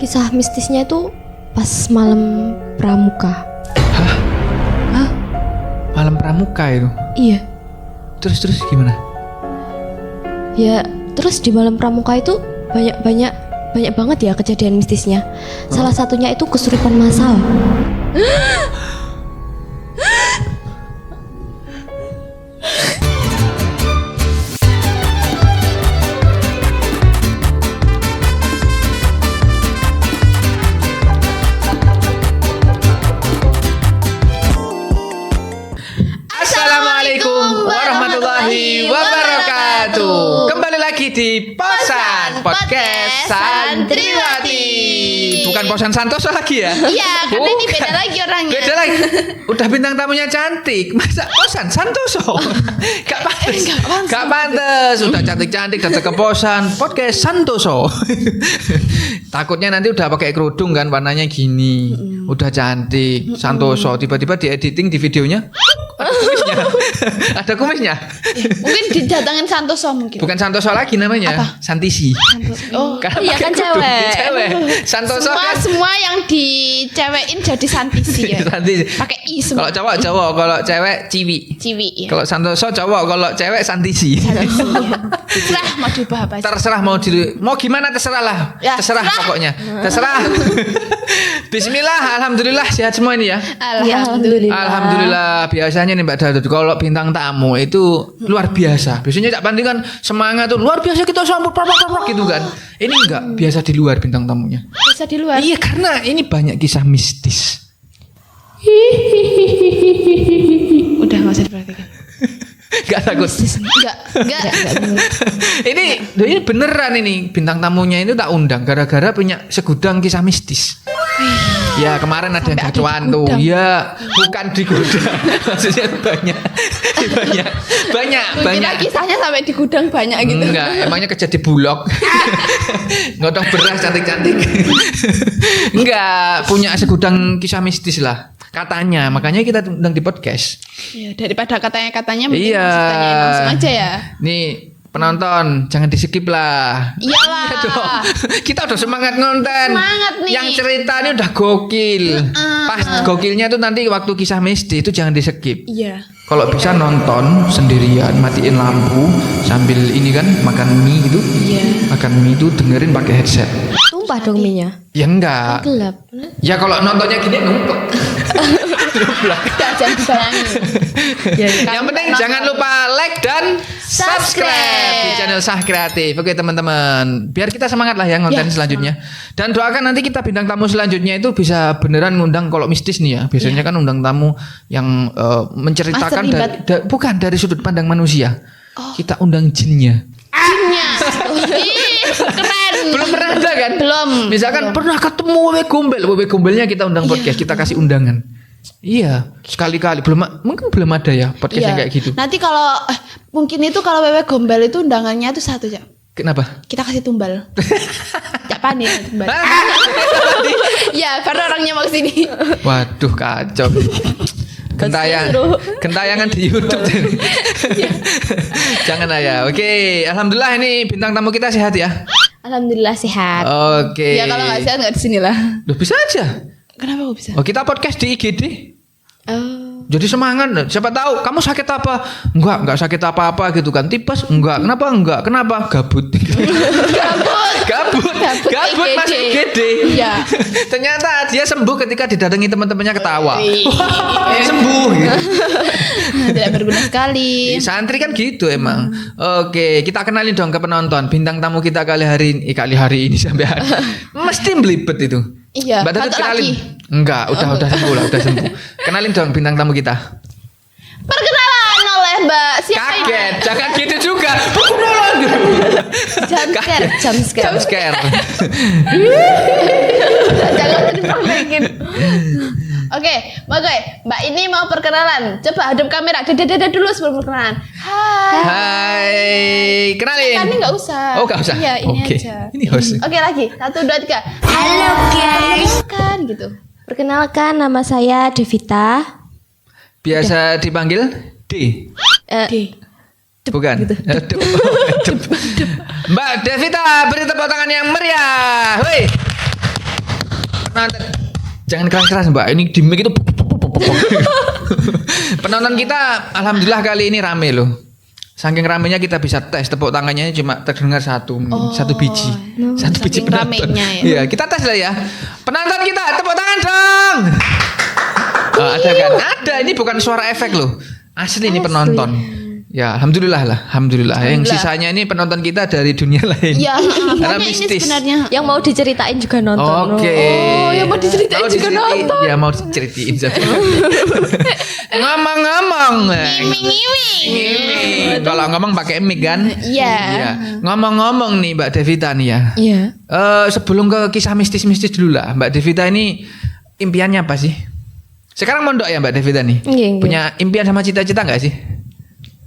Kisah mistisnya itu pas malam pramuka. Hah? Malam pramuka itu? Iya. Terus gimana? Ya, terus di malam pramuka itu banyak banget ya kejadian mistisnya. Salah satunya itu kesurupan massal. Assalamualaikum warahmatullahi wabarakatuh. Kembali lagi di Posan Podcast Santriwati. Bukan Posan Santoso lagi ya? Iya, karena ini beda lagi orangnya. Beda lagi. Udah bintang tamunya cantik, masa Posan Santoso? Gak pantas. Gak pantas. Udah cantik-cantik datang ke Posan Podcast Santoso. Takutnya nanti udah pakai kerudung kan, warnanya gini. Udah cantik, Santoso. Tiba-tiba di editing di videonya ada kumisnya. Mungkin didatangin Santoso mungkin. Bukan Santoso lagi namanya. Apa? Santisi. Oh, Karena iya pakai kan kerudung. cewek. Santoso kan semua yang dicewekin jadi Santisi ya. Santisi. Pakai i semua. Kalau cowok, kalau cewek ciwi. Ciwi ya. Kalau Santoso cowok, kalau cewek Santisi. Santisi ya. Terserah mau diubah apa sih. Terserah mau gimana terserah lah. Ya, terserah terserah. pokoknya. Terserah. Bismillah, alhamdulillah sehat semua ini ya. Alhamdulillah. Alhamdulillah. Biasanya nih Mbak Dadut kalau bintang tamu itu luar biasa. Biasanya Cak Pandi kan semangat tuh luar biasa kita sambut gitu kan. Ini enggak biasa di luar bintang tamunya. Bisa di luar. Iya karena ini banyak kisah mistis. Udah enggak usah diperhatikan. Gak takut. Enggak. Ini beneran ini bintang tamunya itu tak undang gara-gara punya segudang kisah mistis. Ya kemarin ada yang Sampai ada gacuan di tuh. gudang. Ya bukan di gudang. Maksudnya banyak. Kira kisahnya sampai di gudang banyak gitu. Enggak, emangnya kerja di Bulog. Ngotong beras cantik-cantik. Enggak, punya segudang kisah mistis lah. Katanya, makanya kita undang di podcast. Ya, daripada katanya mungkin Iya. langsung tanyain langsung aja ya. Nih, penonton jangan di-skip lah. Iyalah. Iya dong. Kita udah semangat nonton. Semangat nih. Yang cerita ini udah gokil. Pas gokilnya tuh nanti waktu kisah mistis itu jangan di-skip. Iya. Kalau bisa nonton sendirian, matiin lampu sambil ini kan makan mie gitu. Iya. Makan mie itu dengerin pakai headset. Tumpah dong minyak. Ya enggak. Gelap. Ya kalau nontonnya gini numpuk. Jangan dibayangin. Yang penting jangan lupa like dan subscribe di channel Sah Kreatif. Oke teman-teman, biar kita semangat lah ya konten selanjutnya. Dan doakan nanti kita bintang tamu selanjutnya itu bisa beneran ngundang kalau mistis nih ya. Biasanya kan undang tamu yang menceritakan bukan dari sudut pandang manusia. Kita undang jinnya. Jinnya. Ih, keren. Belum pernah ada kan? Belum. Misalkan pernah ketemu Wewe Gombel. Wewe Gombelnya kita undang podcast, kita kasih undangan. Iya, sekali-kali mungkin belum ada ya podcast yang kayak gitu. Nanti kalau mungkin itu kalau Wewe Gombel itu undangannya itu satu ya. Kenapa? Kita kasih tumbal. Cak Pani tumbal. Ya, karena orangnya mau kesini. Waduh kacau. Gentayangan di YouTube. Jangan lah ya. Oke, alhamdulillah ini bintang tamu kita sehat ya. Alhamdulillah sehat. Oke. Ya kalau nggak sehat nggak di sini lah. Loh, bisa aja. Kenapa kok bisa? Oh, kita podcast di IGD. Oh. Jadi semangat. Siapa tahu kamu sakit apa? Enggak sakit apa-apa gitu kan. Tipes? Enggak. Kenapa enggak? Kenapa? Gabut. Gabut masih IGD. Iya. Ternyata dia sembuh ketika didatangi teman-temannya ketawa. Wih. Sembuh gitu. Tidak berguna sekali. Santri kan gitu emang. Oke, kita kenalin dong ke penonton. Bintang tamu kita kali hari ini sampai hari. Mesti belibet itu. Iya. Mbak Dadut Kantor kenalin. lagi. Enggak, udah sembuh lah, udah sembuh. Kenalin dong bintang tamu kita. Perkenalan oleh Mbak siapa ini? Kaget, jangan gitu juga. Perkenalan. Jam scare. Jangan diperbaiki. Oke, Mbak ini mau perkenalan. Coba hadap kamera. Dada dulu sebelum perkenalan. Hai, kenalin. Kan ini nggak usah. Oh, nggak usah. Iya, ini Oke. aja. Ini host. Oke, lagi. 1, 2, 3. Halo guys. Kan gitu. Perkenalkan nama saya Devita. Biasa dipanggil D. D. Bukan. Mbak Devita, beri tepuk tangan yang meriah. Woi. penonton jangan keras-keras Mbak. Ini di mic itu penonton kita alhamdulillah kali ini rame loh. Saking ramenya kita bisa tes tepuk tangannya cuma terdengar satu biji. Satu biji saking penonton. ramenya ya. Iya, kita tes lah ya. Penonton kita tepuk tangan dong. Oh, ada kan? Ada, ini bukan suara efek loh. Asli ini penonton. Ya, alhamdulillah lah, alhamdulillah. Yang sisanya ini penonton kita dari dunia lain. Ya, Karena pokoknya ini mistis. sebenarnya. Yang mau diceritain juga nonton. Oke. Oh, yang mau diceritain juga nonton. Ya, mau diceritain. Ngomong-ngomong. Ngiming. Kalau ngomong pakai mic kan? Iya. Iya. Ngomong-ngomong nih Mbak Devita nih ya. Iya. Sebelum ke kisah mistis-mistis dulu lah. Mbak Devita ini impiannya apa sih? Sekarang mondok ya Mbak Devita nih? Iya. Punya impian sama cita-cita nggak sih?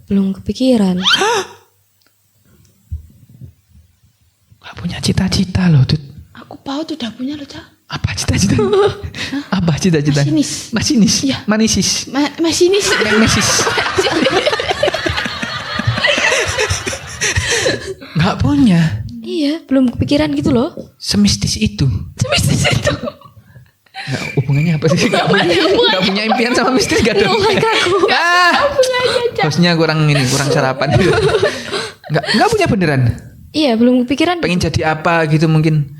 Belum kepikiran. Gak punya cita-cita loh Tut. Aku paut udah punya loh, Cak. Apa cita-cita? Apa cita-cita? Masinis. Masinis. Iya. Manisis. Masinis. Memesis. Gak punya. Iya, belum kepikiran gitu loh. Semistis itu. Semistis itu. Nggak, hubungannya apa sih? Gak punya impian sama mistis gak ada. Hostnya kurang sarapan. Nggak punya beneran. Iya, belum kepikiran. Pengen jadi apa gitu mungkin.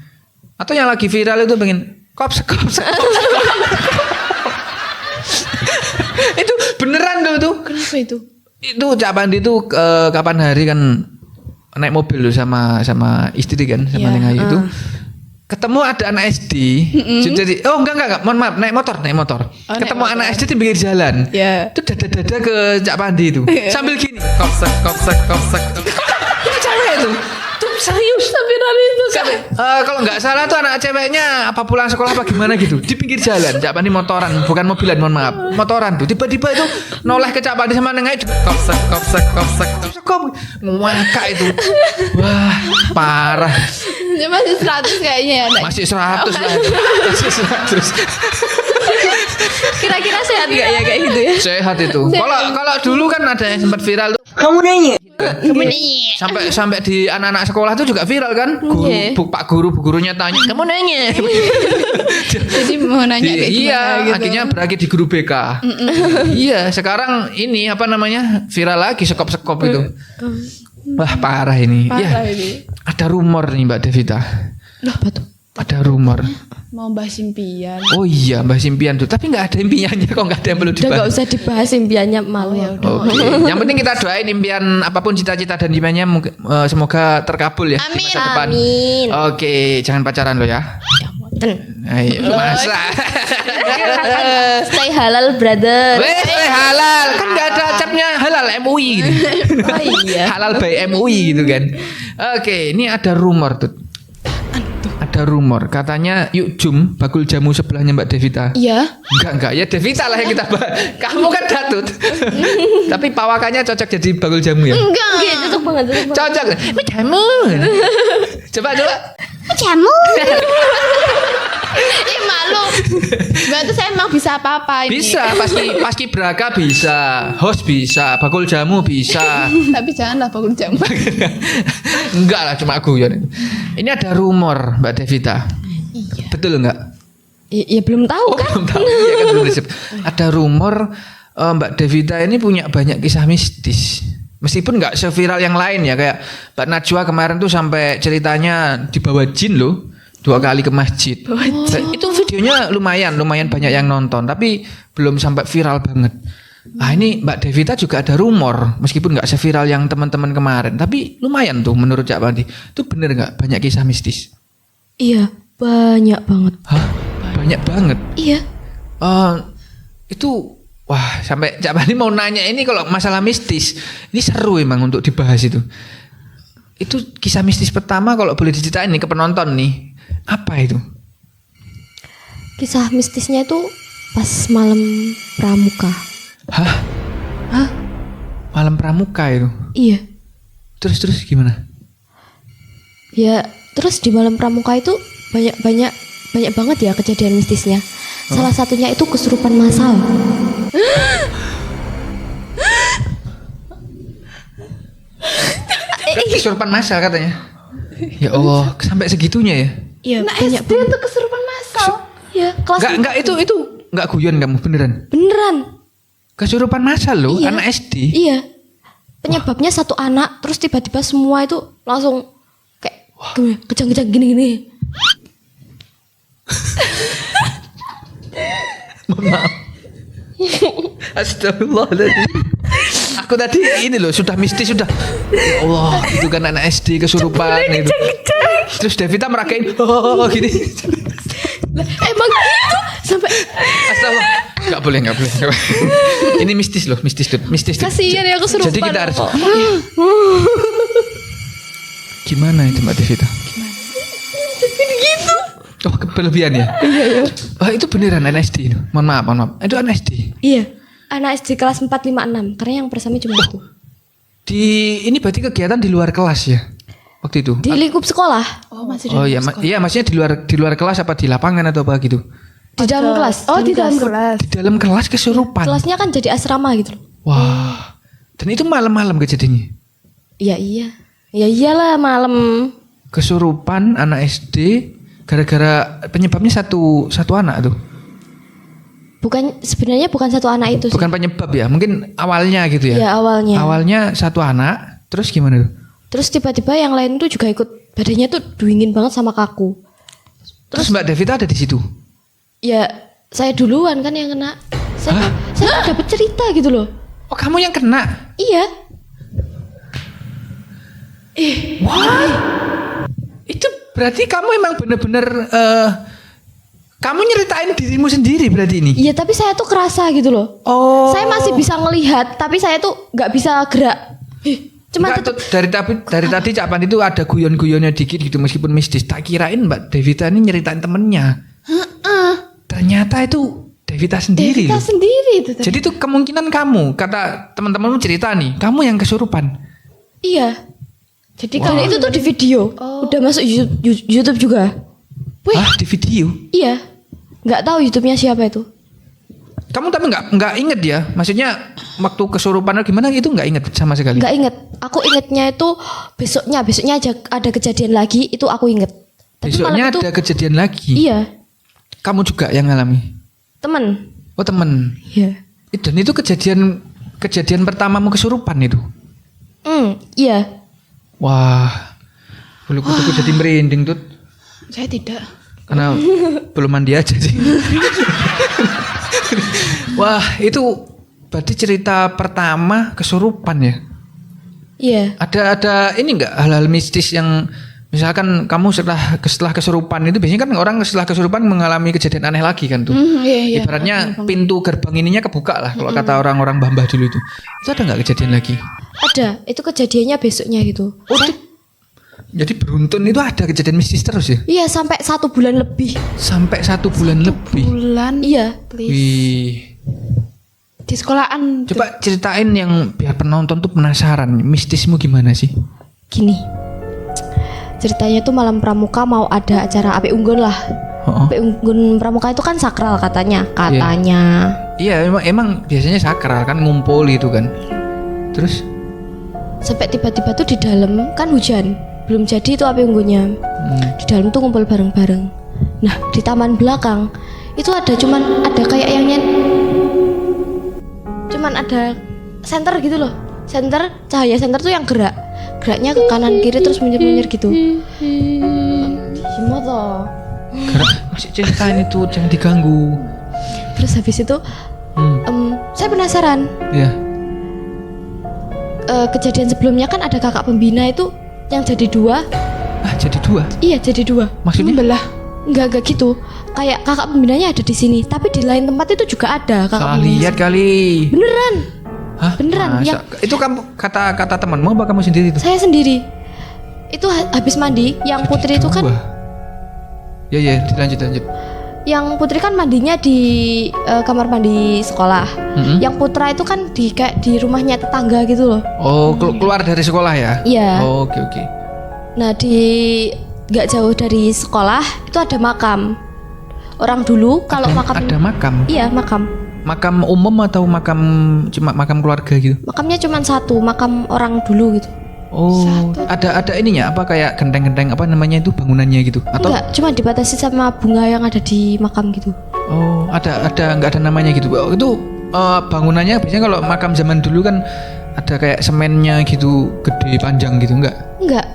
Atau yang lagi viral itu pengen kops. Itu beneran tuh. Kenapa itu? Itu Cak Pandi tuh kapan hari kan naik mobil loh sama istri kan sama Neng Ayu itu. Ketemu ada anak SD. Jadi enggak, mohon maaf, naik motor. Ketemu naik anak SD di pinggir jalan. Iya. Itu dada-dada ke Cak Pandi itu. Sambil gini. Kopsek. Itu cewek itu. Tuh serius. Viral itu kan. Kalau nggak salah tuh anak ceweknya apa pulang sekolah apa gimana gitu di pinggir jalan. Cak Pandi motoran, bukan mobilan, mohon maaf. Motoran tuh tiba-tiba itu noleh ke Cak Pandi sama Neng Ayu. Kopsek. Ngakak itu. Wah, parah. Dia masih 100 kayaknya ya, Nak. Masih 100 lah. Masih 100. Kira-kira sehat nggak ya kayak gitu ya? Sehat itu. Kalau dulu kan ada yang sempat viral tuh. Kamu nanya? Sampai di anak-anak sekolah tuh juga viral kan? Iya. Pak guru, bu gurunya tanya, "Kamu nanya?" Jadi mau nanya kayak Iya, gimana gitu. akhirnya berakhir di guru BK. Iya, sekarang ini apa namanya? Viral lagi sekop-sekop itu. Wah, parah ini. Parah Ya, ini. ada rumor nih Mbak Devita. Apa tuh? Ada rumor. Mau bahas impian. Oh iya, Mbak Simpian tuh. Tapi nggak ada impiannya kok, nggak ada yang perlu Udah nggak dibahas. usah dibahas impiannya malu. ya udah. Oke, yang penting kita doain impian apapun cita-cita dan impiannya semoga terkabul ya di Amin. masa depan. Amin. Oke, jangan pacaran lo ya. Ayo, masa. Stay halal brother. Weh, halal. Kan nggak ada capnya halal MUI gitu. Oh iya. Halal by MUI gitu kan. Oke, ini ada rumor tuh. Ada rumor katanya yuk jum bakul jamu sebelahnya Mbak Devita. Iya. Enggak ya Devita lah yang kita bahas. Kamu kan Datut. Tapi pawakannya cocok jadi bakul jamu ya. Enggak. Iya, cocok banget. Cocok. Jamu. Coba. Jamu. Ih, malu. Berarti saya emang bisa apa-apa ini. Bisa, paski braka bisa, host bisa, bakul jamu bisa. Tapi janganlah bangun jam. Enggak lah, cuma aku ya. Ini ada rumor Mbak Devita. Iya. Betul enggak? Ya belum tahu kan? Belum tahu. Iya kan belum resep. Ada rumor Mbak Devita ini punya banyak kisah mistis. Meskipun nggak seviral yang lain ya, kayak Mbak Najwa kemarin tuh sampai ceritanya dibawa jin loh 2 kali ke masjid. Itu videonya lumayan banyak yang nonton, tapi belum sampai viral banget. Ah ini Mbak Devita juga ada rumor, meskipun nggak seviral yang teman-teman kemarin, tapi lumayan tuh menurut Cak Pandi. Itu bener nggak banyak kisah mistis? Iya, banyak banget. Hah? Banyak banget. Iya. Itu wah sampai Cak Pandi mau nanya ini kalau masalah mistis ini seru emang untuk dibahas itu. Itu kisah mistis pertama kalau boleh diceritain nih ke penonton nih. Apa itu? Kisah mistisnya itu pas malam pramuka. Hah? Malam pramuka itu. Iya. Terus gimana? Ya, terus di malam pramuka itu banyak banget ya kejadian mistisnya. Salah satunya itu kesurupan massal. Kesurupan massal katanya. Ya Allah, sampai segitunya ya. Iya, Nah, banyak SD itu kesurupan massal. Iya, kelas Enggak itu enggak guyon kamu beneran. beneran. Kesurupan masal loh, Iya. anak SD. Iya. Penyebabnya satu anak, terus tiba-tiba semua itu langsung kayak kejang-kejang gini-gini. Mohon maaf. Astagfirullahaladzim. Aku tadi ini loh sudah mistis sudah. Ya Allah, itu kan anak SD kesurupan itu. Terus Devita meragain oh gini. Lah, emang gitu sampai Astagfirullah. Enggak boleh. Ini mistis loh. kasihan ya kesurupan. Jadi kita harus kok. gimana itu Mbak Devita? Gitu. Oh, kelebihan ya? Iya. Oh, itu beneran anak SD itu. Mohon maaf. Itu anak SD. Iya. Anak SD kelas 4, 5, 6 karena yang bersama cuma itu. Ini berarti kegiatan di luar kelas ya? Waktu itu. Di lingkup sekolah. Oh, masih Oh iya, iya maksudnya di luar kelas apa di lapangan atau apa gitu? Di dalam kelas. Oh, di dalam kelas. Di dalam kelas kesurupan. Kelasnya kan jadi asrama gitu loh. Wah. Dan itu malam-malam kejadiannya. Iya. Ya iyalah malam. Kesurupan anak SD gara-gara penyebabnya satu anak tuh. Sebenarnya bukan satu anak itu sih. Bukan penyebab ya, mungkin awalnya gitu ya. Iya, awalnya. Awalnya satu anak, terus gimana tuh? Terus tiba-tiba yang lain tuh juga ikut, badannya tuh dingin banget sama kaku. Terus Mbak Devita ada di situ. Ya saya duluan kan yang kena. Saya dapat cerita gitu loh. Oh, kamu yang kena. Iya. Wah. Itu berarti kamu emang bener-bener kamu nyeritain dirimu sendiri berarti ini. Iya, tapi saya tuh kerasa gitu loh. Oh. Saya masih bisa ngelihat, tapi saya tuh nggak bisa gerak. Cuma Enggak, tetap dari tadi Cak Pan itu ada guyon-guyonnya dikit gitu meskipun mistis. Tak kirain Mbak Devita ini nyeritain temennya. Ternyata itu Devita sendiri. Devita loh. sendiri itu tadi. Jadi itu kemungkinan kamu kata teman-temanmu cerita nih, kamu yang kesurupan. Iya. Jadi kalau itu tuh di video, udah masuk YouTube juga. Wih, Hah, di video? iya. Nggak tahu YouTube-nya siapa itu. Kamu tapi nggak inget ya? Maksudnya waktu kesurupan atau gimana itu nggak inget sama sekali? Nggak inget. Aku ingetnya itu besoknya aja ada kejadian lagi, itu aku inget. Tapi Besoknya malam itu, ada kejadian lagi. iya, Kamu juga yang ngalami? temen. Oh temen. Iya. Dan itu kejadian pertamamu kesurupan itu? Iya. Wah, bulu kuduku jadi merinding tuh. Saya tidak. Karena belum mandi aja sih. Wah, itu berarti cerita pertama kesurupan ya? Iya. Ada ini enggak hal-hal mistis yang misalkan kamu setelah kesurupan itu biasanya kan orang setelah kesurupan mengalami kejadian aneh lagi kan tuh. Iya. Ibaratnya pintu gerbang ininya kebuka lah kalau kata orang-orang Mbah dulu itu. Itu ada nggak kejadian lagi? Ada. Itu kejadiannya besoknya gitu. Jadi beruntun itu ada kejadian mistis terus ya? Iya, sampai 1 bulan lebih. Sampai 1 bulan lebih. Bulan. Iya. Please. Wih. Di sekolahan. Coba ceritain yang biar penonton tuh penasaran mistismu gimana sih? Gini. Ceritanya tuh malam pramuka mau ada acara Api Unggun lah. Oh. Api Unggun pramuka itu kan sakral katanya. Iya, emang biasanya sakral kan ngumpul gitu kan. Terus Sampai tiba-tiba tuh di dalam kan hujan. Belum jadi itu Api Unggunnya. Di dalam tuh ngumpul bareng-bareng. Nah, di taman belakang itu ada kayak yang cuman ada senter gitu loh. Cahaya senter tuh yang geraknya ke kanan kiri terus munyer-munyer gitu. Gimana toh? masih ceritain itu jangan diganggu. Terus habis itu saya penasaran. Iya. Kejadian sebelumnya kan ada kakak pembina itu yang jadi 2. Ah, jadi 2. Iya, jadi 2. Maksudnya Belah. Enggak gitu. Kayak kakak pembinanya ada di sini, tapi di lain tempat itu juga ada kakak salah pembina. lihat kali. Beneran. Hah? Beneran, Masa? yang- Itu kamu kata temanmu apa kamu sendiri tuh? Saya sendiri. Itu habis mandi, yang Putri itu kan, Ya, dilanjut. yang Putri kan mandinya di kamar mandi sekolah. Yang Putra itu kan kayak di rumahnya tetangga gitu loh. Oh, keluar dari sekolah ya? Iya. Oh, oke. Nah, nggak jauh dari sekolah itu ada makam. Orang dulu kalau makam, Ada makam. iya makam. Makam umum atau cuma makam keluarga gitu? Makamnya cuma 1, makam orang dulu gitu. Oh, ada ininya apa kayak genteng-genteng apa namanya itu bangunannya gitu atau Enggak, cuma dibatasi sama bunga yang ada di makam gitu. oh, ada nggak ada namanya gitu. Oh, itu bangunannya biasanya kalau makam zaman dulu kan ada kayak semennya gitu, gede panjang gitu enggak? Enggak.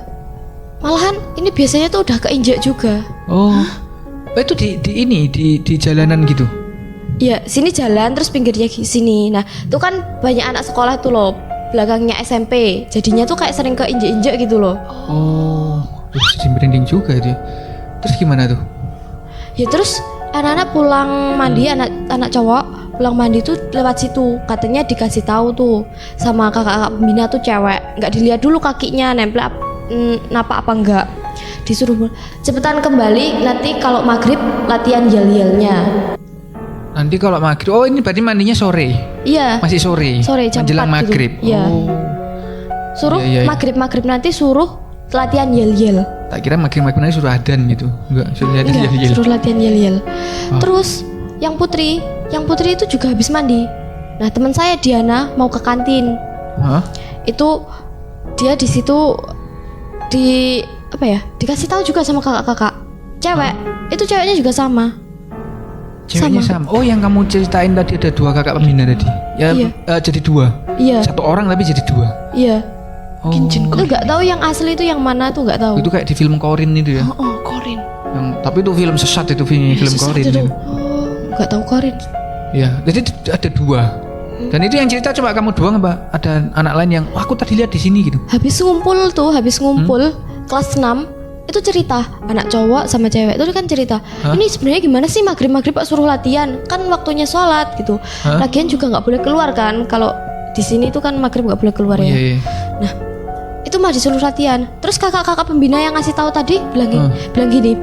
Malahan ini biasanya tuh udah keinjak juga. Oh. Itu di jalanan gitu. Ya, sini jalan terus pinggirnya sini. Nah, itu kan banyak anak sekolah tuh loh, belakangnya SMP. Jadinya tuh kayak sering keinjak-injak gitu loh. Oh, jadi merinding juga itu. Terus gimana tuh? Ya terus anak-anak pulang mandi, anak cowok pulang mandi tuh lewat situ. Katanya dikasih tahu tuh sama kakak-kakak pembina tuh cewek, nggak dilihat dulu kakinya nempel napa apa enggak. Disuruh cepetan kembali, nanti kalau maghrib latihan yel-yelnya. Nanti kalau maghrib, oh ini berarti mandinya sore. Iya. Masih sore. Sore jam menjelang 4 gitu. maghrib. Iya. Oh. Suruh Iya. maghrib nanti suruh latihan yel-yel. Tak kira maghrib nanti suruh adan gitu. Enggak, suruh latihan Iya, yel-yel. suruh latihan yel-yel. Oh. Terus yang putri itu juga habis mandi. Nah, teman saya Diana mau ke kantin. Hah? Itu dia di situ dikasih tahu juga sama kakak-kakak. Cewek, itu ceweknya juga sama. Ceweknya sama. Oh, yang kamu ceritain tadi ada 2 kakak pembina tadi. Ya, Iya. Jadi 2. Iya, 1 orang tapi jadi 2. iya. Oh. Lu nggak tahu yang asli itu yang mana tuh nggak tahu. Itu kayak di film Corin itu ya. Oh, Korin. Tapi itu film sesat itu film Sesat Corin. itu. Itu. Oh, nggak tahu Korin. Ya, jadi ada 2. Dan itu yang cerita cuma kamu doang apa? Ada anak lain yang aku tadi lihat di sini gitu. Habis ngumpul kelas 6 itu cerita anak cowok sama cewek itu kan cerita. Hah? Ini sebenarnya gimana sih maghrib Pak suruh latihan kan waktunya sholat gitu. Hah? Lagian juga nggak boleh keluar kan kalau di sini tuh kan maghrib nggak boleh keluar ya. Iya. Nah itu mah disuruh latihan. Terus kakak-kakak pembina yang ngasih tahu tadi bilang gini,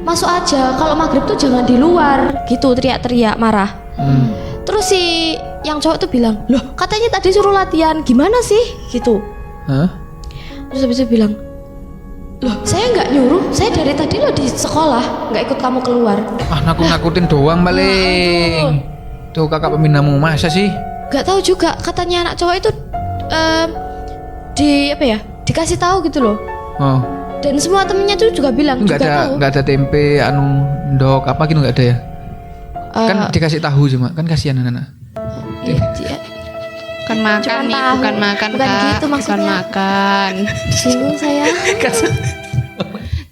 masuk aja kalau maghrib tuh jangan di luar gitu, teriak-teriak marah. Terus si yang cowok tuh bilang, loh katanya tadi suruh latihan, gimana sih gitu. Hah? Terus habis itu bilang, loh saya nggak nyuruh, saya dari tadi lo di sekolah nggak ikut kamu keluar. Ah, nakut-nakutin doang paling. Tuh kakak pembinamu masa sih? Nggak tahu juga, katanya anak cowok itu dikasih tahu gitu loh. Oh, Dan semua temennya tuh juga bilang nggak juga ada tahu. nggak ada tempe, ndok apa gitu nggak ada ya? Kan dikasih tahu cuma, kan kasihan anak-anak. Iya. Bukan makan Cuman nih, tahu. bukan makan Bukan Kak. gitu Bukan maksudnya. makan. Bingung saya.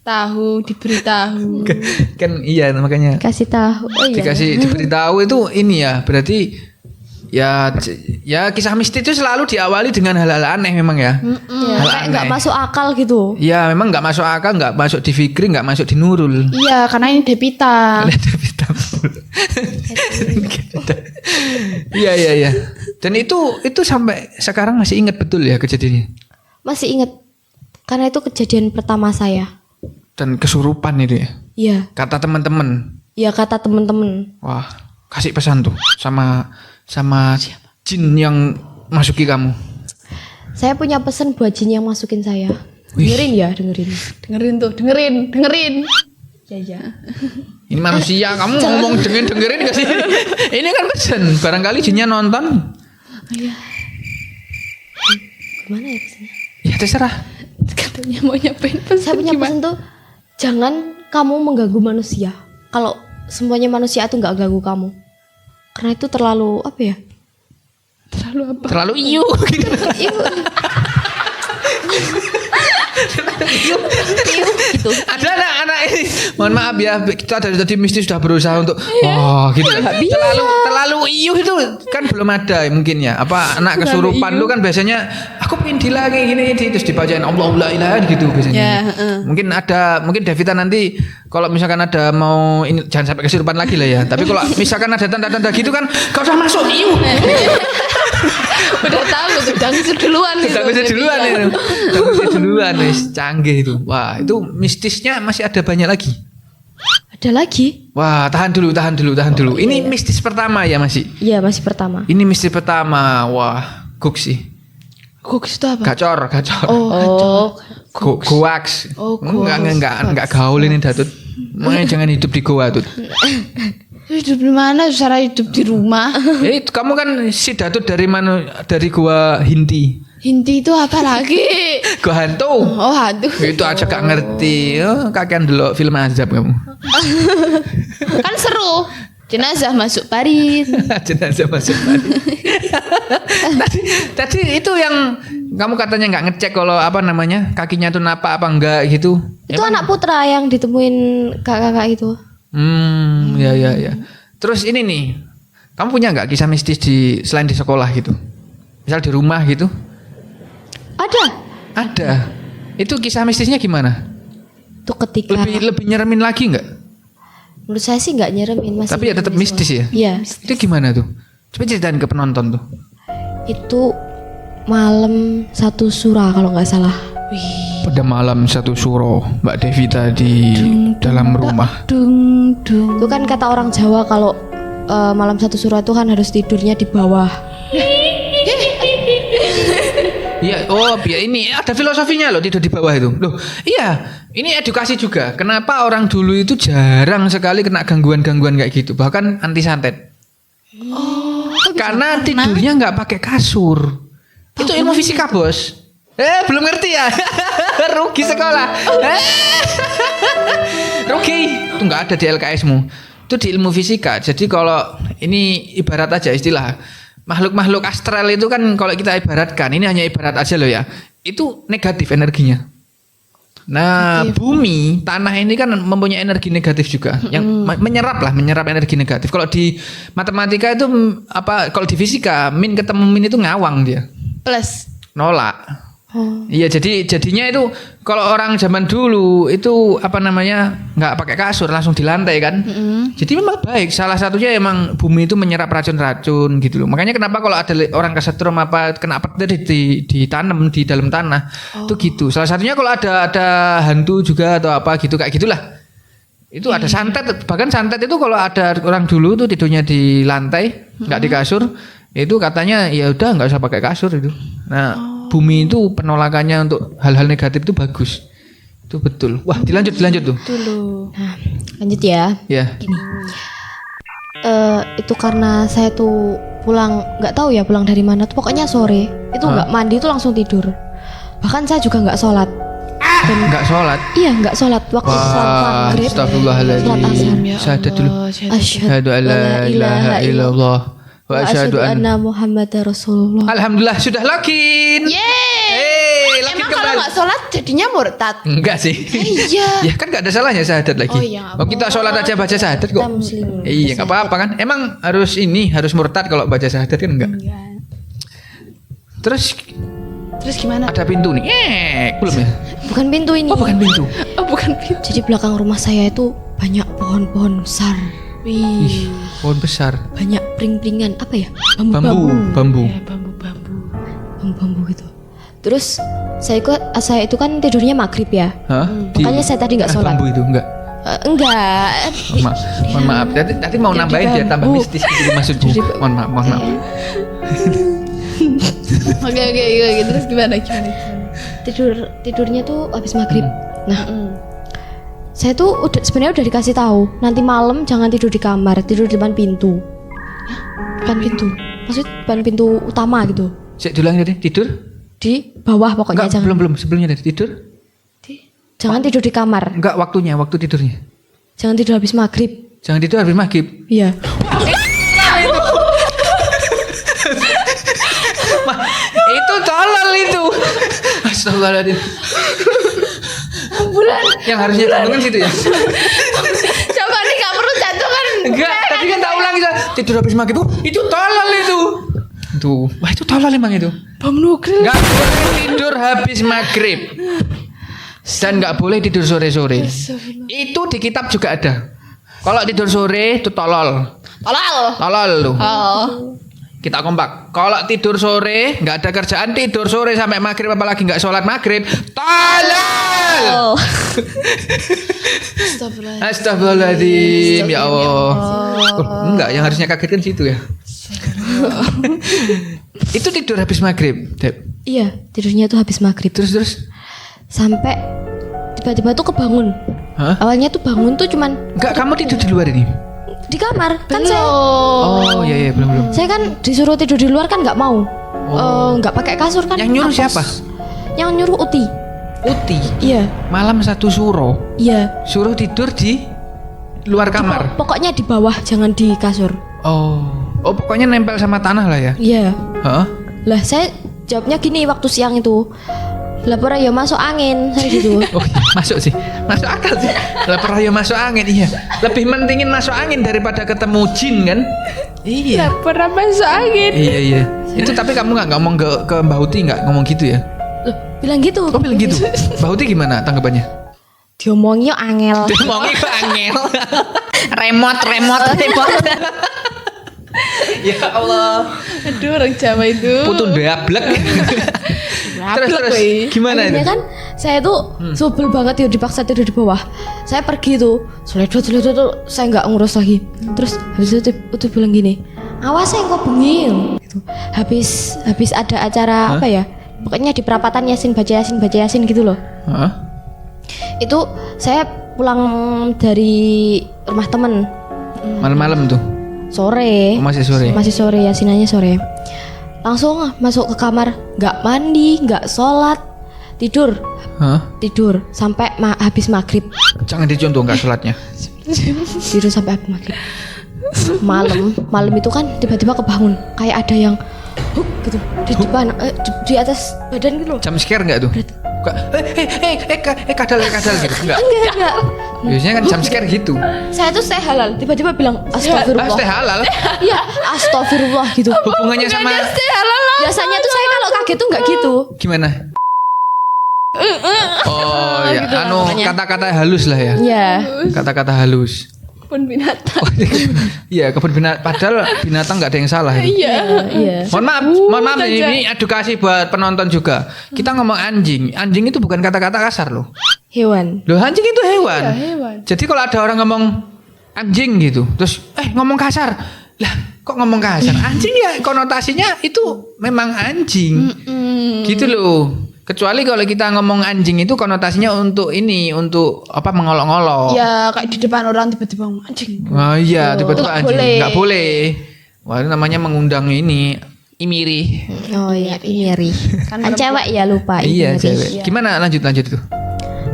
Tahu, diberitahu. Kan iya makanya Kasih tahu. Oh iya. diberitahu itu ini ya berarti ya kisah mistis itu selalu diawali dengan hal-hal aneh memang ya. Ya, Hal kayak nggak aneh. masuk akal gitu. Ya memang nggak masuk akal, nggak masuk di Fikri, nggak masuk di Nurul. Iya, karena ini Devita. Iya. Dan itu sampai sekarang masih ingat betul ya kejadiannya. Masih inget karena itu kejadian pertama saya. Dan kesurupan itu ya. Iya. Kata teman-teman. Ya kata temen-temen. Wah, kasih pesan tuh sama jin yang masuki kamu. Saya punya pesan buat jin yang masukin saya. Wih. Dengerin ya, dengerin. Dengerin. Ya. Ini manusia, kamu ngomong dengerin gak sih? Ini kan pesan, barangkali jinnya nonton. Gimana ya pesannya? Ya terserah. Katanya mau nyapain pesan. Saya punya pesan tuh, jangan kamu mengganggu manusia. Kalau semuanya manusia itu nggak ganggu kamu, karena itu terlalu apa ya? Terlalu iu gitu. Gitu. Ada anak-anak ini, mohon maaf ya, kita dari tadi mesti sudah berusaha untuk gitu. Terlalu iu itu kan belum ada mungkin ya. Apa anak kesurupan lu kan biasanya aku pengen dilagi gini terus dibacain Allahu la ilaha gitu biasanya. Ya, Mungkin Devita nanti kalau misalkan ada mau ini jangan sampai kesurupan lagi lah ya. Tapi kalau misalkan ada tanda-tanda gitu kan gak usah masuk iu. Udah tahu tuh, dangser duluan itu. Dangser duluan wis canggih itu. Wah, itu mistisnya masih ada banyak lagi. Ada lagi? Wah, tahan dulu. Ini mistis pertama ya masih. Iya masih pertama. Ini mistis pertama. Wah, guk sih. Gugus itu apa? Gacor. Oh, Goaks. Oh, goaks. Enggak gaul ini Datut. Makanya jangan hidup di goa Tut. Hidup di mana? Cara hidup di rumah. Kamu kan si Datut dari mana? Dari gua Hinti. Hindi itu apa lagi? Gua hantu. Oh, hantu. Itu aja gak ngerti. Oh, kakean delok film azab kamu. Kan seru. Jenazah masuk parit. Jenazah masuk tadi itu yang kamu katanya nggak ngecek kalau apa namanya kakinya tuh napa apa enggak gitu. Itu anak putra yang ditemuin kakak-kakak itu. Ya. Terus ini nih, kamu punya nggak kisah mistis selain di sekolah gitu? Misal di rumah gitu? Ada. Itu kisah mistisnya gimana? Itu ketika Lebih nyeremin lagi nggak? menurut saya sih nggak nyeremin, masih. Tapi ya tetap mistis ya? Iya. Itu gimana tuh? Coba ceritain ke penonton tuh. Itu malam satu surah kalau nggak salah. Pada malam satu suro, Mbak Devita di dalam rumah. Itu kan kata orang Jawa kalau malam satu surah itu kan harus tidurnya di bawah. Iya, biar ini ada filosofinya loh tidur di bawah itu. Loh, iya, ini edukasi juga. Kenapa orang dulu itu jarang sekali kena gangguan-gangguan kayak gitu, bahkan anti santet. Karena tidurnya nggak pakai kasur. Itu ilmu fisika, Bos. Belum ngerti ya? Rugi sekolah. Rugi. Itu nggak ada di LKS-mu. Itu di ilmu fisika. Jadi kalau ini ibarat aja istilah. Makhluk-makhluk astral itu kan kalau kita ibaratkan, ini hanya ibarat aja loh ya. Itu negatif energinya. Nah, bumi, tanah ini kan mempunyai energi negatif juga, yang menyerap energi negatif. Kalau di matematika itu apa? Kalau di fisika, min ketemu min itu ngawang dia. Plus. Nolak. Iya, jadinya itu kalau orang zaman dulu itu apa namanya nggak pakai kasur, langsung di lantai kan. Jadi memang baik. Salah satunya emang bumi itu menyerap racun-racun gitu loh. Makanya kenapa kalau ada orang kesetrum apa kena petir ditanam di dalam tanah itu gitu. Salah satunya kalau ada hantu juga atau apa gitu kayak gitulah. Itu ada santet. Bahkan santet itu kalau ada orang dulu tuh tidurnya di lantai nggak di kasur, itu katanya ya udah nggak usah pakai kasur itu. Nah. Bumi itu penolakannya untuk hal-hal negatif itu bagus. Itu betul. Wah, dilanjut tuh. Nah, lanjut ya. Ya. Gini. Itu karena saya tuh nggak tahu ya pulang dari mana tuh, pokoknya sore. Itu nggak mandi tuh langsung tidur. Bahkan saya juga nggak sholat. Nggak sholat? Iya, nggak sholat waktu sholat maghrib. Astagfirullahaladzim. Sholat asar. Syahadat dulu. Asyhadu an la ilaha illallah. Wa asyhadu anna Muhammadar Rasulullah. Alhamdulillah sudah login. Yeay. Login Emang kalau kembali. nggak sholat jadinya murtad? Enggak sih. Iya. Ya kan nggak ada salahnya syahadat lagi. Oh iya, nggak Kita sholat aja baca syahadat kok. Kita muslim. Iya, nggak apa-apa kan. Emang harus murtad kalau baca syahadat kan enggak. Terus gimana? ada pintu nih. Belum ya? Bukan pintu ini. Oh, bukan pintu. Oh, bukan pintu. Jadi belakang rumah saya itu banyak pohon-pohon besar. Ih, pohon besar. Banyak pring-pringan apa ya? Bambu. Ya, bambu-bambu. Bambu gitu. Terus saya itu kan tidurnya maghrib ya. Hah? Makanya saya tadi nggak sholat. Bambu itu enggak. Enggak. Mohon maaf. Tadi mau nambahin dia tambah bambu. mistis gitu maksudku. Mohon maaf. Oke. Terus gimana? Tidurnya tuh habis maghrib. Nah, saya tuh sebenarnya udah dikasih tahu nanti malam jangan tidur di kamar, tidur di depan pintu. Depan pintu. Maksudnya depan pintu utama gitu. Saya ulang tadi tidur? Di bawah pokoknya Enggak, jangan. belum sebelumnya tadi tidur? Jangan tidur di kamar. Enggak, waktu tidurnya. Jangan tidur habis maghrib. Jangan tidur habis maghrib. Iya. Itu tolol itu. Astagfirullahaladzim. Bulan. Yang harusnya jantungan situ ya. Coba nih nggak perlu jantungan. Enggak, tadi kan tak ulang gitu. Tidur habis maghrib itu tolol itu. Tuh, wah itu tolol emang itu. Bom nuklir. Enggak boleh tidur habis maghrib. Dan enggak boleh tidur sore-sore. Itu di kitab juga ada. Kalau tidur sore itu tolol. Tolol tuh. Oh. Kita kompak. Kalau tidur sore nggak ada kerjaan, tidur sore sampai maghrib apalagi nggak sholat maghrib, tolol. Astagfirullahaladzim. Ya Allah. Enggak, yang harusnya kaget kan situ ya. Itu tidur habis maghrib, Dep. Iya, tidurnya tuh habis maghrib. Terus Sampai tiba-tiba tuh kebangun. Hah? Awalnya tuh bangun tuh cuman Enggak, kamu tidur di luar ini? di kamar. Kan Oh iya belum. saya kan disuruh tidur di luar kan nggak mau. nggak pakai kasur kan. Yang nyuruh apes. siapa? Yang nyuruh Uti. Uti. Iya. Malam satu suruh. Iya. Suruh tidur di luar kamar. Pokoknya di bawah, jangan di kasur. Oh, pokoknya nempel sama tanah lah ya. Iya. Heeh. Lah saya jawabnya gini waktu siang itu. Lah pernah ya masuk angin saya gitu. Oh, masuk sih. Masuk akal sih. Lah pernah ya masuk angin, iya. Lebih mentingin masuk angin daripada ketemu jin kan? Iya. Pernah masuk angin. Iya. Itu tapi kamu nggak ngomong ke Mbak Uti nggak ngomong gitu ya? Loh, bilang gitu. Kok bilang gitu? Mbak Uti gimana tanggapannya? Diomongnya angel. Ngomongnya ke angel. Remote. Ya Allah. Aduh, orang Jawa itu. Putu dablek. Terus gimana itu? Akhirnya kan saya tuh sebel banget ya dipaksa tidur di bawah. Saya pergi tuh, seledot tuh saya nggak ngurus lagi. Terus habis itu bilang gini, awas ya kok bengi. Gitu. Habis ada acara apa ya? Pokoknya di perapatan baca yasin gitu loh. Hah? Itu saya pulang dari rumah temen Malam-malam tuh. sore. Oh, masih sore. Masih sore, yasinannya sore. Langsung masuk ke kamar, nggak mandi, nggak sholat, tidur sampai habis maghrib. Jangan dicontoh nggak sholatnya. Tidur sampai habis maghrib. Malam itu kan tiba-tiba kebangun, kayak ada yang huk gitu di depan, di atas badan gitu loh. Jam scare nggak tuh? Kadal gitu enggak? Enggak. Biasanya kan jam scare gitu. Saya halal, tiba-tiba bilang astagfirullah. Teh halal. Iya, astagfirullah gitu. Hubungannya sama Biasanya tuh saya kalau kaget tuh nggak gitu. gimana? Oh ya, gitu lah anu pokoknya. kata-kata halus lah ya. Iya. Kata-kata halus. Pun binatang. Iya, kebun binatang. Padahal binatang nggak ada yang salah. Itu. Iya. Mohon maaf ini edukasi buat penonton juga. Kita ngomong anjing. Anjing itu bukan kata-kata kasar loh. Hewan. Loh, anjing itu hewan. Iya, hewan. Jadi kalau ada orang ngomong anjing gitu, terus ngomong kasar. Lah, kok ngomong kasar? Anjing ya konotasinya itu memang anjing. Gitu loh. Kecuali kalau kita ngomong anjing itu konotasinya untuk apa mengolok-olok. Ya kayak di depan orang tiba-tiba ngomong anjing. Oh iya, tiba-tiba nggak anjing. boleh. Nggak boleh. Wah, itu namanya mengundang imiri. Oh iya, iri. Kan cewek ya lupa. Iya, iri. cewek. Gimana lanjut tuh?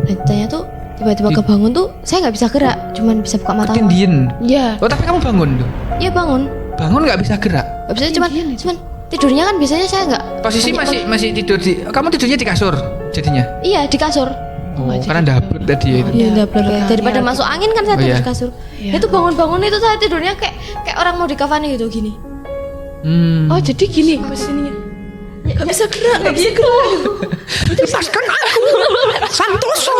Lanjutannya tuh tiba-tiba kebangun tuh saya nggak bisa gerak, cuman bisa buka mata. Ketindian. Iya. Oh, tapi kamu bangun tuh. Iya bangun. Bangun nggak bisa gerak. Nggak bisa cuman tidurnya kan biasanya saya nggak. Posisi masih tidur kamu tidurnya di kasur jadinya. Iya di kasur. Oh, karena dapet tadi ya itu. Iya double kayak daripada masuk angin kan saya tidur di kasur. Itu bangun-bangun itu saya tidurnya kayak orang mau dikafani gitu gini. Oh jadi gini posisinya. Gak bisa gerak, gak bisa gerak. Lepaskan aku, Santoso.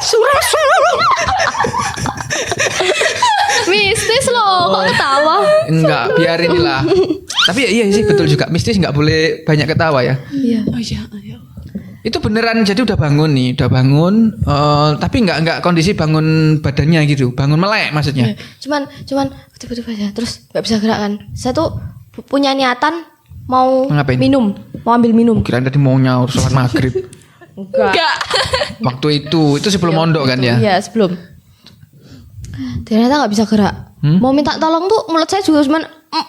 Suraso. Mistis loh, kok ketawa? Enggak, biarin lah. Tapi ya iya sih betul juga. Mistis nggak boleh banyak ketawa ya. Iya. Oh iya, ayo. Itu beneran jadi udah bangun nih, tapi nggak kondisi bangun badannya gitu, bangun melek maksudnya. Cuman tiba-tiba aja terus nggak bisa gerak kan. Saya tuh punya niatan mau Ngapain? mau ambil minum. Kirain tadi mau nyaur sholat maghrib. Enggak. Waktu itu sebelum mondok kan ya. Iya sebelum. Ternyata nggak bisa gerak. Mau minta tolong tuh mulut saya juga cuman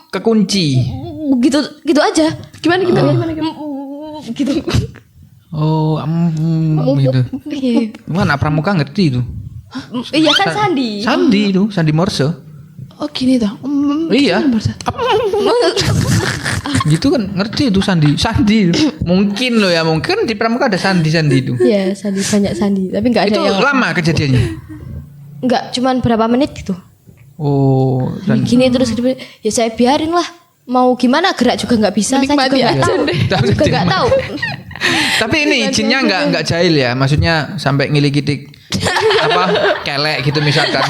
Kekunci. gitu aja. Gimana? Gitu. Oh, gitu. Iya. Mana pramuka ngerti itu? Iya kan Sandi. Sandi itu, Sandi Morse. Oh gini toh. Iya. Gitu kan ngerti itu Sandi. Mungkin loh ya, mungkin di pramuka ada Sandi itu. Iya Sandi, banyak Sandi. Tapi nggak ada Itu yang lama kejadiannya. nggak cuman berapa menit gitu. Oh, dan Gini terus ya saya biarin lah. Mau gimana gerak juga nggak bisa. Saya juga Menikmati nggak aja tahu. deh. Juga nggak tahu. tapi ini jinnya nggak jahil ya, maksudnya sampai ngilikitik kelek gitu misalkan.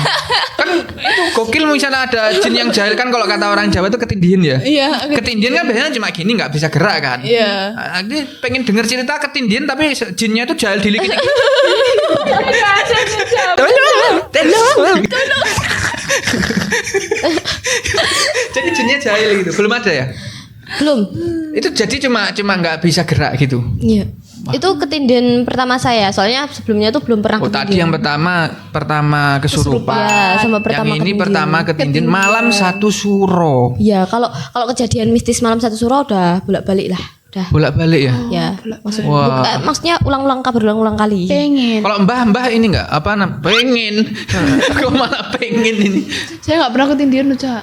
Kan itu gokil misalnya ada jin yang jahil kan, kalau kata orang Jawa itu ketindihan ya. Iya. Ketindihan kan biasanya cuma gini nggak bisa gerak kan. Iya. Ini pengen denger cerita ketindihan tapi jinnya itu jahil dilikitik. Tolong. Jadi jinnya jahil gitu, belum ada ya? Belum. Itu jadi cuma nggak bisa gerak gitu. Iya. Itu ketindihan pertama saya. Soalnya sebelumnya tuh belum pernah Oh tadi yang pertama kesurupan. Ya, sama pertama yang ini ketindihan. pertama ketindihan malam satu suro. Ya, kalau kejadian mistis malam satu suro udah bolak-balik lah. Udah. Bolak-balik ya. Ya, Wah. maksudnya ulang-ulang berulang kali. Pengen. Kalau mbah ini enggak apa pengen. Kok malah pengen ini. Saya nggak pernah ketindihan tuh, Cak.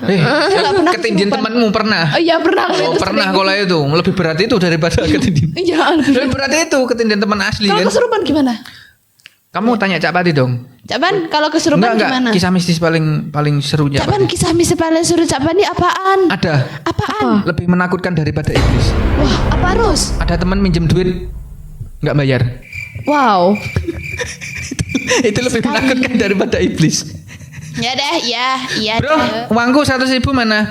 Ketindihan temanmu pernah? Oh iya pernah. Oh pernah kalau itu lebih berat itu daripada ketindihan. Iya. Lebih berat itu ketindihan teman asli Kalau kan. kesurupan gimana? Kamu tanya Cak Pati dong. Cak Ban, kalau kesurupan Enggak, gimana? kisah mistis paling seru Cak Cak Ban, Pati. kisah mistis paling seru Cak Ban ini apaan? Ada Apaan? lebih menakutkan daripada iblis. Wah, apa harus? Ada teman minjem duit nggak bayar. Wow. Itu lebih menakutkan daripada iblis. Ya deh, iya Bro, deh. uangku 100.000 mana?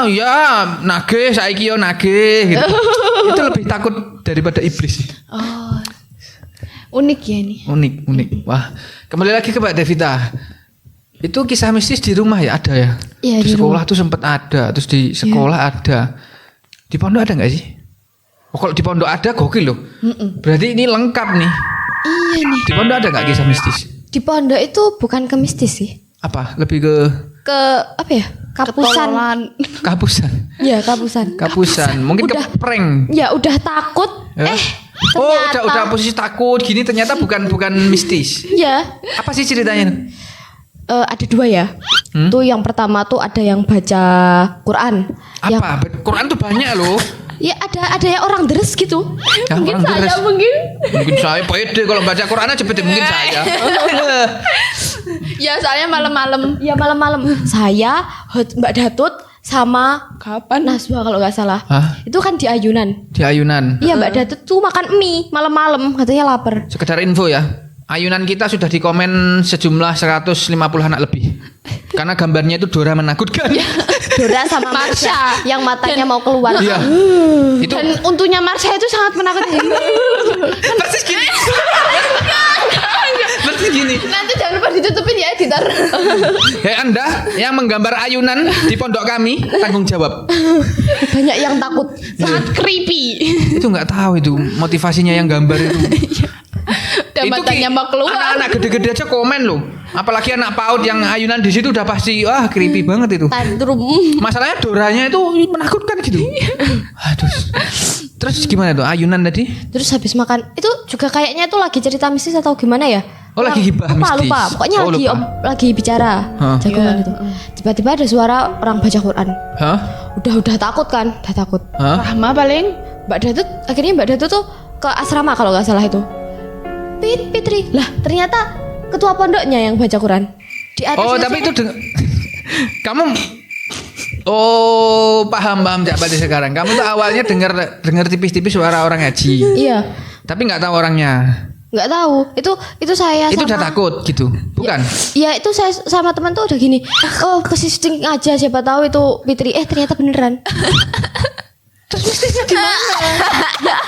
Ya nagih saiki yo nagih gitu. Itu lebih takut daripada iblis. Oh. Unik ya ini. Unik. Wah, kembali lagi ke Mbak Devita. Itu kisah mistis di rumah ya ada ya? Iya, Di di sekolah tuh sempat ada, terus di sekolah ada. Di pondok ada nggak sih? Oh, kalau di pondok ada gokil loh. Berarti ini lengkap nih. Iya nih. Di pondok ada nggak kisah mistis? Di pondok itu bukan ke mistis sih. Apa? Lebih ke Ke apa ya? Kapusan. Ketololan. kapusan. Ya, kapusan. Kapusan. Mungkin ke prank. Ya udah takut. Ya? Oh, udah posisi takut gini ternyata bukan mistis. Ya. Apa sih ceritanya? Ada dua ya. Tuh yang pertama tuh ada yang baca Quran. Yang, Apa? Quran tuh banyak loh. ya ada yang orang deres gitu. Ya, Mungkin orang saya deres. mungkin. Saya pede kalau baca Quran aja pede mungkin saya. Ya soalnya malam-malam. Ya malam-malam saya Mbak Datut sama Kapan? Naswa kalau nggak salah. Hah? Itu kan di ayunan. Di ayunan. Iya Mbak Datut tuh makan mie malam-malam katanya lapar. Sekedar info ya. Ayunan kita sudah dikomen sejumlah 150 anak lebih. Karena gambarnya itu Dora menakutkan. Dora sama Marsha yang matanya mau keluar. Iya. Itu Dan untunya Marsha itu sangat menakutkan. persis gini. Persis gini. Nanti jangan lupa ditutupin ya editor. Anda yang menggambar ayunan di pondok kami tanggung jawab. Banyak yang takut. Sangat creepy. Itu nggak tahu itu motivasinya yang gambar itu. Dan matanya mau keluar. Anak-anak gede-gede aja komen loh. Apalagi anak PAUD yang ayunan di situ udah pasti wah creepy banget itu. Tantrum. Masalahnya Doranya itu menakutkan gitu. Aduh. Terus gimana tuh ayunan tadi? Terus habis makan itu juga kayaknya tuh lagi cerita mistis atau gimana ya? Oh, lagi hibah mistis. Lupa. Pokoknya Oh, lupa. lagi bicara. Hah. Jagoan itu. Tiba-tiba ada suara orang baca Quran. Hah? Udah takut kan? Udah takut. Hah? Rahma paling. Mbak Datut akhirnya Mbak Datut tuh ke asrama kalau nggak salah itu. Fitri. Lah, ternyata ketua pondoknya yang baca Quran. Di atas Oh, tapi itu kamu paham Cak Pati sekarang. Kamu tuh awalnya dengar tipis-tipis suara orang ngaji. Iya. Tapi nggak tahu orangnya. Nggak tahu. Itu saya Itu sama udah takut gitu. Bukan. Ya itu saya sama teman tuh udah gini. Oh, kesisting aja siapa tahu itu Fitri. Ternyata beneran. Terus mistisnya di mana?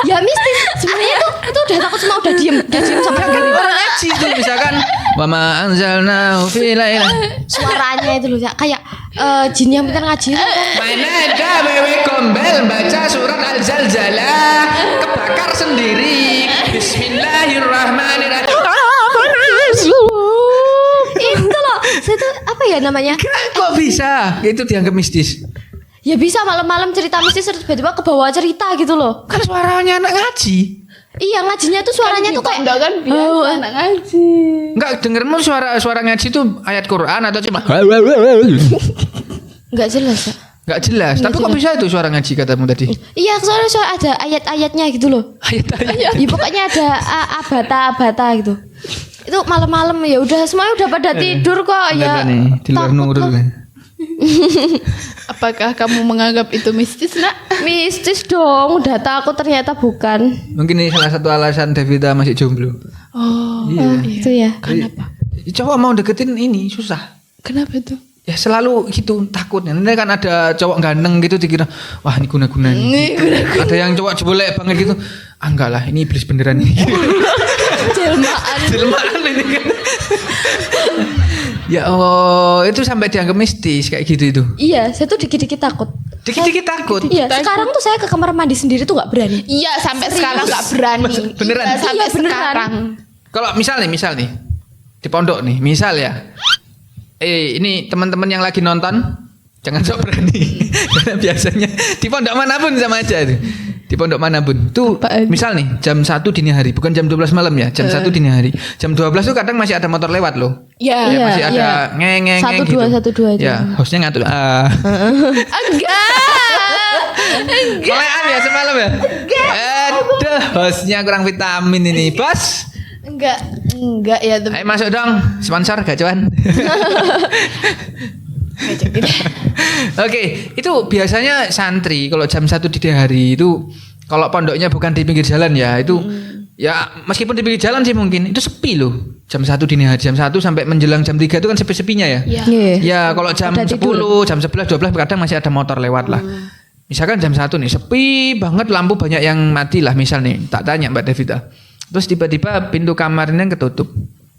Ya mistis. Sebenarnya itu udah takut semua udah diem sama sekali. Orang ngaji tuh misalkan wa ma anzalna fi lailah. Suaranya itu loh ya, kayak jin yang pintar ngaji itu kan. Mana ada wewe gombel baca surat Al-Zalzalah kebakar sendiri. Bismillahirrahmanirrahim. Itu loh, saya tuh apa ya namanya? Kok bisa? Itu dianggap mistis. Ya bisa malam-malam cerita mistis terus tiba-tiba ke bawah cerita gitu loh. Kan suaranya anak ngaji. Iya ngajinya tuh suaranya tuh kayak Enggak kan biasa anak ngaji. Enggak dengermu suara ngaji itu ayat Quran atau cuma nggak jelas ya. Enggak jelas. Tapi kok bisa itu suara ngaji katamu tadi? Iya soalnya ada ayat-ayatnya gitu loh. Ayat-ayat. Ya pokoknya ada abata gitu. Itu malam-malam ya udah semuanya udah pada tidur kok ya. Nih, di luar takut Nurul. lah. Apakah kamu menganggap itu mistis, Nak? Mistis dong, udah takut ternyata bukan. Mungkin ini salah satu alasan Devita masih jomblo. Oh, Iya. Itu ya. Kenapa? Cowok mau deketin ini susah. Kenapa itu? Ya selalu gitu takutnya. Nanti kan ada cowok ganteng gitu dikira wah ini guna-guna nih. Ada yang cowok jelek banget gitu. Ah enggak lah ini iblis beneran nih. Jelmaan. Jelmaan ini kan. Ya oh, itu sampai dianggap mistis kayak gitu itu. Iya, saya tuh dikit-dikit takut. Dikit-dikit takut. Iya, sekarang tuh saya ke kamar mandi sendiri tuh nggak berani. Iya, sampai sekarang nggak berani. Beneran? Iya, sampai Iya, beneran. sekarang. Kalau misal nih di pondok nih, misal ya. Ini teman-teman yang lagi nonton jangan sok berani. Karena biasanya di pondok manapun sama aja itu. Di pondok manapun. Tuh misal nih jam 1 dini hari, bukan jam 12 malam ya, jam 1 dini hari. Jam 12 tuh kadang masih ada motor lewat loh. Iya. Ya, masih ada iya. ngeng-ngeng 1-2 gitu. aja. Ya, hostnya ngantuk. Enggak. Melekan ya semalam ya? Aduh, hostnya kurang vitamin ini, bos. Enggak ya teman. Ayo masuk dong, sponsor gacuan. Oke, itu biasanya santri kalau jam 1 dini hari itu kalau pondoknya bukan di pinggir jalan ya, itu ya meskipun di pinggir jalan sih mungkin itu sepi loh. Jam 1 dini hari, jam 1 sampai menjelang jam 3 itu kan sepi-sepinya ya. Iya. Iya. Ya kalau jam Pada 10, tidur. jam 11, 12 kadang masih ada motor lewat lah. Misalkan jam 1 nih sepi banget, lampu banyak yang mati lah misal nih. Tak tanya Mbak Devita. Terus tiba-tiba pintu kamarnya ketutup.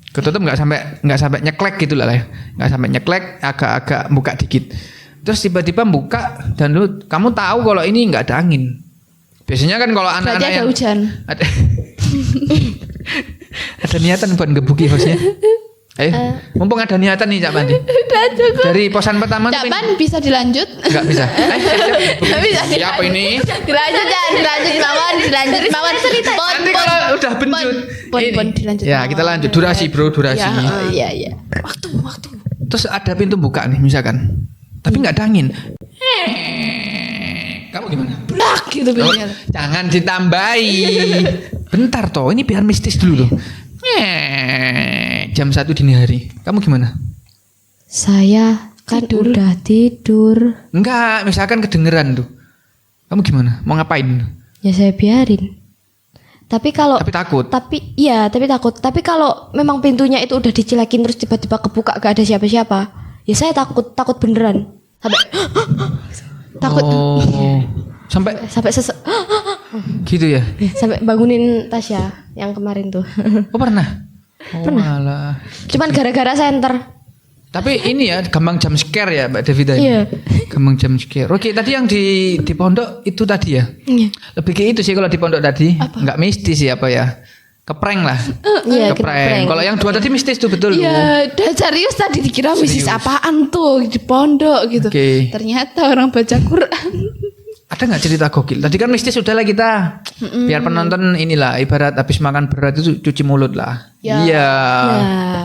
Ketutup nggak sampai nyeklek gitu lah ya. Nggak sampai nyeklek, agak-agak buka dikit. Terus tiba-tiba buka dan kamu tahu kalau ini nggak ada angin. Biasanya kan kalau Berarti anak-anak ada yang hujan. ada niatan buat ngebuki hostnya. Mumpung ada niatan nih Cak Pandi. Dari posan pertama Cak Pan bisa dilanjut? Enggak bisa. Nggak bisa. Siapa ini? Dilanjut jangan dilanjut Mawon, dilanjut Mawon. Nanti kalau udah benjut. Pon dilanjut. Ya, kita lanjut durasi, Bro, durasi. Iya. Waktu. Terus ada pintu buka nih misalkan. Tapi enggak ada angin. Kamu gimana? Blak gitu bunyinya. Jangan ditambahi. Bentar toh, ini biar mistis dulu tuh. Jam 1 dini hari. Kamu gimana? Saya kan udah tidur. Enggak, misalkan kedengeran tuh. Kamu gimana? Mau ngapain? Ya saya biarin. Tapi kalau Tapi takut. Tapi takut. Tapi kalau memang pintunya itu udah dicilakin terus tiba-tiba kebuka gak ada siapa-siapa, ya saya takut beneran. Sampai takut. Oh. Sampai Sampai gitu ya? sampai bangunin Tasya yang kemarin tuh. Oh, pernah? Malah. Cuman gara-gara senter. Tapi ini ya gampang jam scare ya Mbak Devita. Iya. Gampang jam scare. Oke, tadi yang di pondok itu tadi ya. Iya. Lebih ke itu sih kalau di pondok tadi. Enggak mistis sih apa ya. Keprank lah. Iya, Keprank. Kalau yang dua tadi mistis tuh betul. Iya, dan serius tadi dikira bisnis apaan tuh di pondok gitu. Oke. Ternyata orang baca Quran. Ada nggak cerita gokil? Tadi kan mistis udah lah kita. Biar penonton inilah ibarat habis makan berat itu cuci mulut lah. Ya. Iya.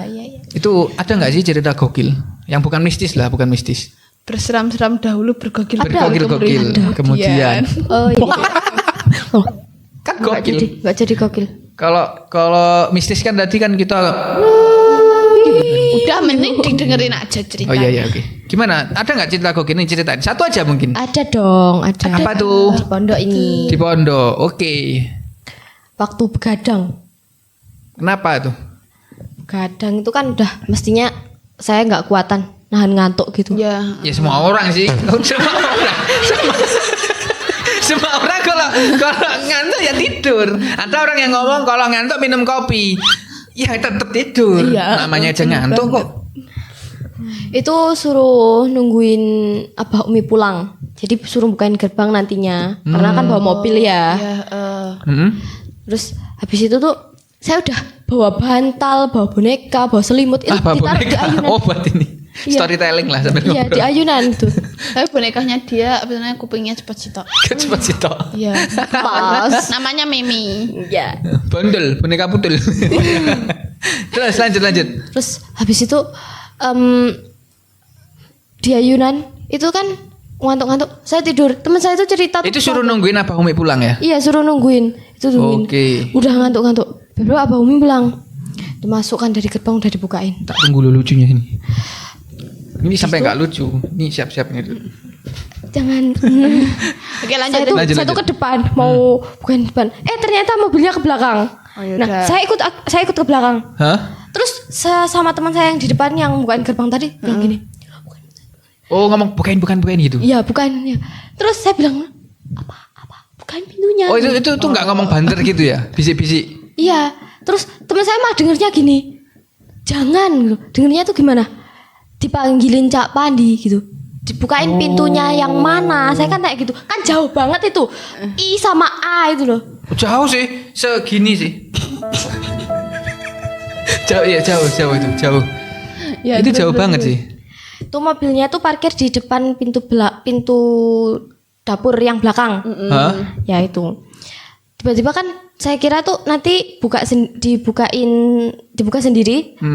Iya. Itu ada nggak sih cerita gokil? Yang bukan mistis lah, bukan mistis. Berseram-seram dahulu bergokil. Bergokil-gokil. Kemudian. Oh iya. Oh, Kan nggak gokil. jadi gokil. Kalau mistis kan tadi kan kita. Udah mending didengerin aja cerita. Oh iya oke. Gimana? Ada nggak cerita gokil ini ceritain? Satu aja mungkin. Ada dong, ada. Apa tuh? Di pondok ini. Di pondok. Oke. Waktu begadang. Kenapa tuh? Begadang itu kan udah mestinya saya nggak kuatan nahan ngantuk gitu. Ya. Ya semua orang sih. Semua orang. Semua orang kalau ngantuk ya tidur. Ada orang yang ngomong kalau ngantuk minum kopi. Ya tetap tidur. Iya, Namanya aja ngantuk kok. Itu suruh nungguin Abah Umi pulang. Jadi suruh bukain gerbang nantinya. Karena kan bawa mobil ya. Ya, Terus habis itu tuh saya udah bawa bantal, bawa boneka, bawa selimut itu Bawa ditaruh di boneka. ayunan. Oh buat ini. Iya. Storytelling lah sambil Iya, di ayunan tuh. tapi bonekanya dia apa namanya kupingnya cepat sitok. Cepat sih toh. Iya. Pas. Namanya Mimi. Iya. Bandel, boneka pudel. Terus lanjut. Terus habis itu di ayunan itu kan ngantuk-ngantuk. Saya tidur. Teman saya itu cerita tuh. Itu suruh nungguin Abah Umi pulang ya? Iya, suruh nungguin. Itu nungguin. Oke. Udah ngantuk-ngantuk. Baru Abah Umi bilang, dimasukkan dari gerbang udah dibukain. Tak tunggu dulu lucunya ini. Ini sampai nggak lucu. Ini siap-siap nih. Jangan. Oke, lanjut. Saya tuh ke depan mau bukan depan. Ternyata mobilnya ke belakang. Oh, yaudah. Nah, saya ikut ke belakang. Hah? Terus sama teman saya yang di depan yang bukain gerbang tadi bilang gini. Oh ngomong bukain gitu. Iya, bukan. Ya. Terus saya bilang apa? Bukain pintunya. Oh itu tuh nggak ngomong banter gitu ya? Bisik-bisik. Iya. Terus teman saya mah dengernya gini. Jangan. Dengernya tuh gimana? dipanggilin Cak Pandi gitu. Dibukain pintunya yang mana? Saya kan kayak gitu. Kan jauh banget itu. I sama A itu loh. Jauh sih, segini sih. Jauh ya, jauh itu, jauh. Ya, itu jauh banget sih. Tuh mobilnya tuh parkir di depan pintu dapur yang belakang. Hah? Ya itu. Tiba-tiba kan saya kira tuh nanti buka sendiri,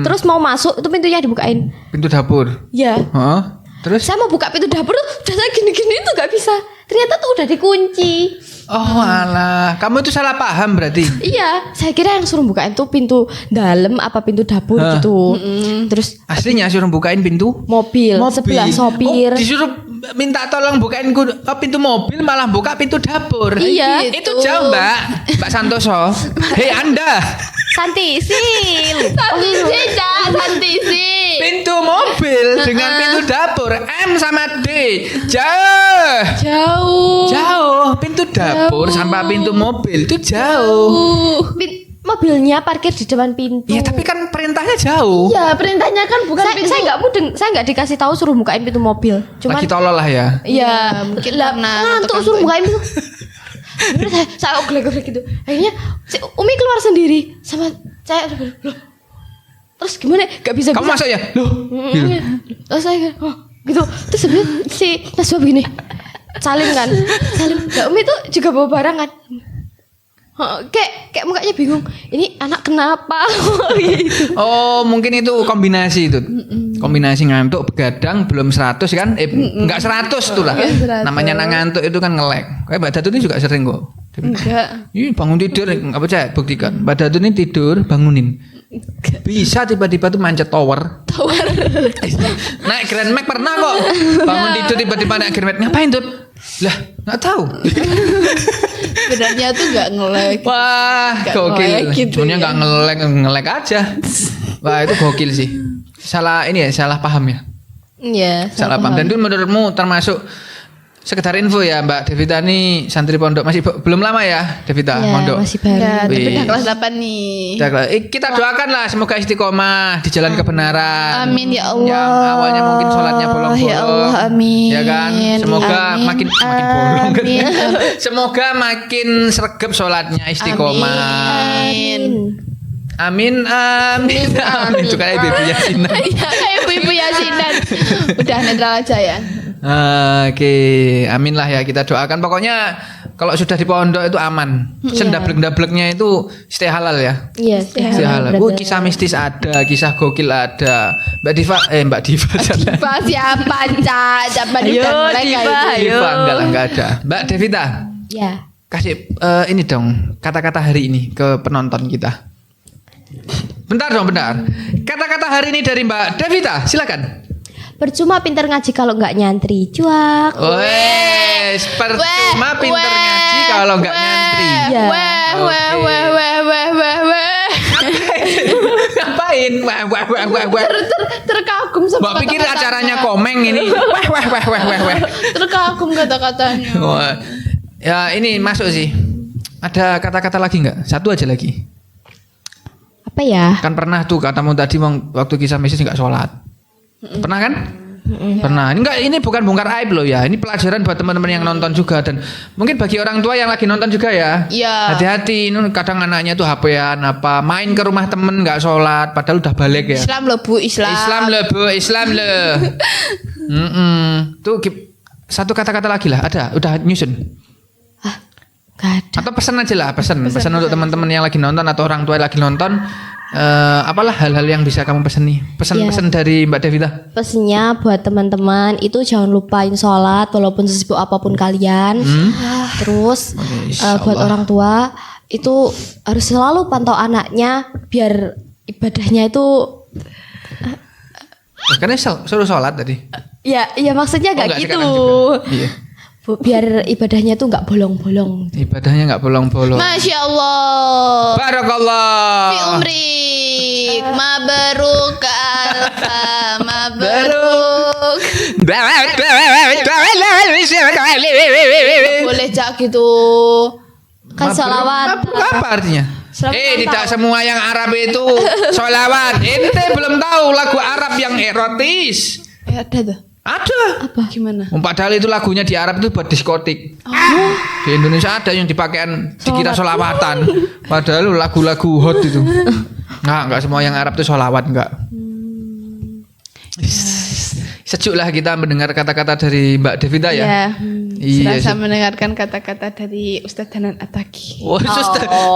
terus mau masuk itu pintunya dibukain. Pintu dapur. Ya. Heeh. Terus? Saya mau buka pintu dapur tuh udah saya gini-gini tuh gak bisa. Ternyata tuh udah dikunci. Oh alah, kamu itu salah paham berarti. Iya, saya kira yang suruh bukain tuh pintu dalam apa pintu dapur gitu. Terus Aslinya suruh bukain pintu mobil. Sebelah sopir. Oh, disuruh minta tolong bukain pintu mobil malah buka pintu dapur. Iya. Itu jauh, Mbak Santoso. Hei Anda. Santi sil. Santi sih. Pintu mobil dengan pintu dapur M sama D. Jauh. Jauh. Pintu dapur sampai pintu mobil itu jauh. Mobilnya parkir di depan pintu. Ya tapi kan perintahnya jauh. Ya perintahnya kan bukan pintu. Saya nggak mudeng, saya nggak dikasih tahu suruh bukain pintu mobil. Cuman Lagi tolol lah ya. iya, mungkin lah, karena ngantuk suruh bukain pintu. Bener, saya oglek-oglek gitu. Akhirnya si Umi keluar sendiri sama saya. Loh, terus gimana? Gak bisa. Kamu masuk ya? Loh. Gitu. Terus saya gitu. Terus sebenarnya si Naswa begini. Salim. Nah, Umi tuh juga bawa barang kan. Kayak mukanya bingung. Ini anak kenapa? Gitu. Oh mungkin itu kombinasi itu. Kombinasi ngantuk begadang belum 100 kan? Enggak 100 tuh lah. Namanya ngantuk itu kan ngelek. Kayak Mbak Datu ini juga sering kok. Enggak. Ih, bangun tidur apa cek buktikan. Mbak Datu ini tidur bangunin. Bisa tiba-tiba tuh manjat tower. Naik Grand Max pernah kok. Bangun tidur tiba-tiba naik Grand Max. Ngapain tuh? Lah, enggak tahu. Sebenarnya tuh enggak nge-lag. Wah, Nggak gokil. nge-lag gitu Cuman ya. enggak nge-lag aja. Wah, itu gokil sih. Salah ini ya, salah paham ya. Iya. Salah paham. Dan itu menurutmu termasuk sekedar info ya Mbak Devita ini santri pondok masih belum lama ya Devita Ya, pondok. masih baru. Ya, tapi Wih. udah kelas 8 nih. Kita doakan lah semoga istiqomah di jalan kebenaran. Amin ya Allah. Yang awalnya mungkin sholatnya bolong-bolong. Ya Allah, amin. Ya kan? Semoga Amin. makin bolong kan. Amin. Semoga makin sregep sholatnya istiqomah. Amin. Amin. Itu kayak ibu Yasinan. Iya, kayak ibu-ibu Yasinan. Udah netral aja ya. Oke, amin lah ya kita doakan. Pokoknya kalau sudah di pondok itu aman. Sendablek-dableknya itu stay halal ya. Iya, Stay halal. Kisah mistis ada, kisah gokil ada. Mbak Diva. Pak siapa, Cak? Siapa di Diva enggak ada. Mbak Devita, Ya. kasih ini dong kata-kata hari ini ke penonton kita. Bentar. Kata-kata hari ini dari Mbak Devita, silakan. Percuma pinter ngaji kalau nggak nyantri. Cuak. Wes, percuma pinter ngaji kalau nggak nyantri. Ya. Ngapain? Wah. Terkagum sama Mbak pikir kata-katanya. acaranya komeng ini. Wah. Terkagum kata-katanya. Wah. Ya ini masuk sih. Ada kata-kata lagi nggak? Satu aja lagi. Apa ya? Kan pernah tuh katamu tadi waktu kisah mistis nggak sholat. Pernah kan? Pernah. Ini bukan bongkar aib loh ya. Ini pelajaran buat teman-teman yang nonton juga dan mungkin bagi orang tua yang lagi nonton juga ya. Iya. Hati-hati. Ini kadang anaknya tuh HP-an apa main ke rumah temen nggak sholat padahal udah balik ya. Islam loh Bu, Islam. Islam le. Tuh satu kata-kata lagi lah. Ada. Udah nyusun. Gak ada. Atau pesan aja lah. Pesan untuk teman-teman yang lagi nonton atau orang tua yang lagi nonton. Apalah hal-hal yang bisa kamu pesan nih. Pesan-pesan dari Mbak Devita. Pesennya buat teman-teman itu jangan lupain sholat walaupun sesibuk apapun kalian. Terus buat orang tua itu harus selalu pantau anaknya biar ibadahnya itu Karena suruh sholat tadi. ya maksudnya Oh, nggak nggak gitu. sekarang juga. Iya. Biar ibadahnya tuh nggak bolong-bolong. Ibadahnya nggak bolong-bolong. Masya Allah. Barakallah. Fi umrik mabruk alfa mabruk. Boleh Cak gitu. Kan sholawat Apa artinya? Tidak semua yang Arab itu sholawat. Ente belum tahu lagu Arab yang erotis. Ada tuh. Ada. Apa? Gimana? Padahal itu lagunya di Arab itu buat diskotik. Di Indonesia ada yang dipakaian dikira sholawatan. Padahal lagu-lagu hot itu. Enggak semua yang Arab itu sholawat enggak. Sejuklah kita mendengar kata-kata dari Mbak Devita ya. Iya. Iya. Serasa mendengarkan kata-kata dari Ustadz Danan Ataki. Oh,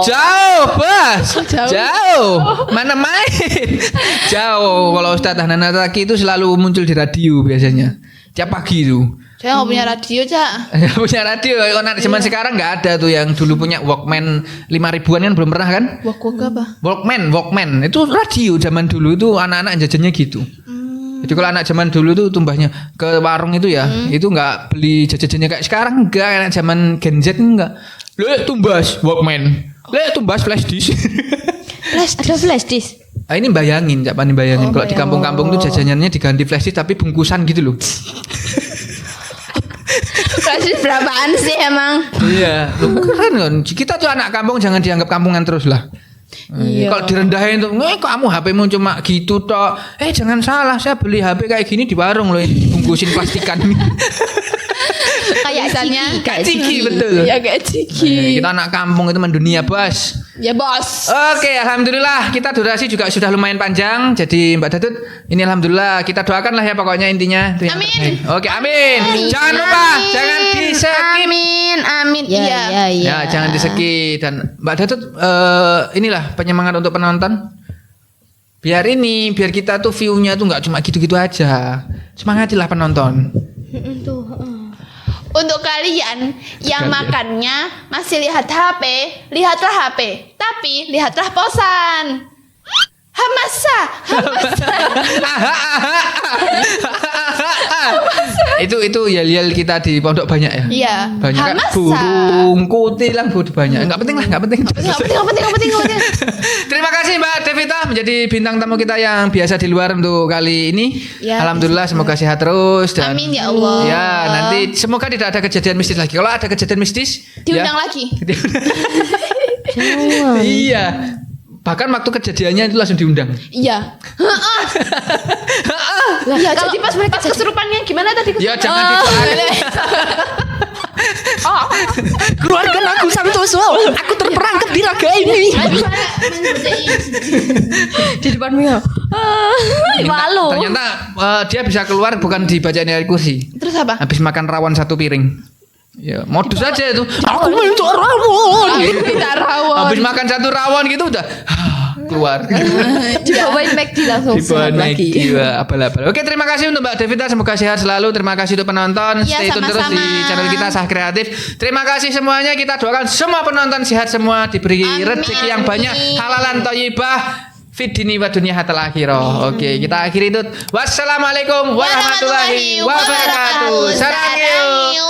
jauh, Bas. Jauh. Jauh. Mana main? Jauh. Kalau Ustadz Hanan Ataki itu selalu muncul di radio biasanya. Tiap pagi itu. Saya nggak punya radio, Cak. Nggak punya radio. Kalau zaman sekarang nggak ada tuh yang dulu punya Walkman 5.000-an kan belum pernah kan? Wok apa? Walkman itu radio zaman dulu itu anak-anak jajannya gitu. Jadi kalau anak zaman dulu tuh tumbahnya ke warung itu ya, itu nggak beli jajannya kayak sekarang enggak, anak zaman Gen Z enggak. Tumbas Walkman. Tumbas flash disk. Ada flash disk. Ah, ini bayangin, Cak Pani bayangin kalau di kampung-kampung tuh jajanannya diganti flash disk tapi bungkusan gitu loh. Flash disk berapaan sih emang? Iya, keren kan. Kita tuh anak kampung jangan dianggap kampungan terus lah. Iya. Kalau direndahin tuh, kamu HP-mu cuma gitu toh. Jangan salah, saya beli HP kayak gini di warung loh, dibungkusin plastikan. Kayak misalnya Kayak ciki betul. Ya kayak ciki. Kita anak kampung itu mendunia, Bos. Ya bos. Oke, alhamdulillah kita durasi juga sudah lumayan panjang. Jadi Mbak Datut, ini alhamdulillah kita doakan lah ya pokoknya intinya. Itu yang Amin. terbaik. Oke, amin. Jangan lupa, jangan di-skip. Amin. Ya. Ya, jangan di-skip. Dan Mbak Datut, inilah penyemangat untuk penonton. Biar kita tuh view-nya tuh nggak cuma gitu-gitu aja. Semangatilah penonton. Untuk kalian yang makannya masih lihatlah HP, tapi lihatlah posan. Hamasa. Itu yel-yel kita di pondok banyak ya. Iya. Banyak kan Hamasa. burung kutilang banyak. Enggak penting. Nggak penting. Terima kasih Mbak Devita menjadi bintang tamu kita yang biasa di luar untuk kali ini. Ya, Alhamdulillah semoga sehat terus dan Amin ya Allah. ya nanti semoga tidak ada kejadian mistis lagi. Kalau ada kejadian mistis Diundang lagi. Iya. Bahkan waktu kejadiannya itu langsung diundang. Iya. Ya jadi pas mereka kesurupannya gimana tadi? Ya jangan dibahas. Keluarkan aku Santoso. Aku terperangkap di raga ini. Di depan Mia. Malu. Ternyata dia bisa keluar bukan dibacain dari kursi. Terus apa? Habis makan rawon 1 piring. Ya, modus aja itu. Aku minta rawon. Minta rawon. Habis makan 1 rawon gitu udah keluar. Dibawain McD langsung. Dibawain sehat lagi. McD, abal-abal. Oke, terima kasih untuk Mbak Devita. Semoga sehat selalu. Terima kasih untuk penonton. Ya, Stay tune terus di sama-sama. channel kita Sah Kreatif. Terima kasih semuanya. Kita doakan semua penonton sehat semua, diberi Amin. rezeki yang banyak, halalan thayyibah. Fid dini wa dunya hatal akhirah. Oke, kita akhiri itu. Wassalamualaikum warahmatullahi wabarakatuh. Sarang yuk.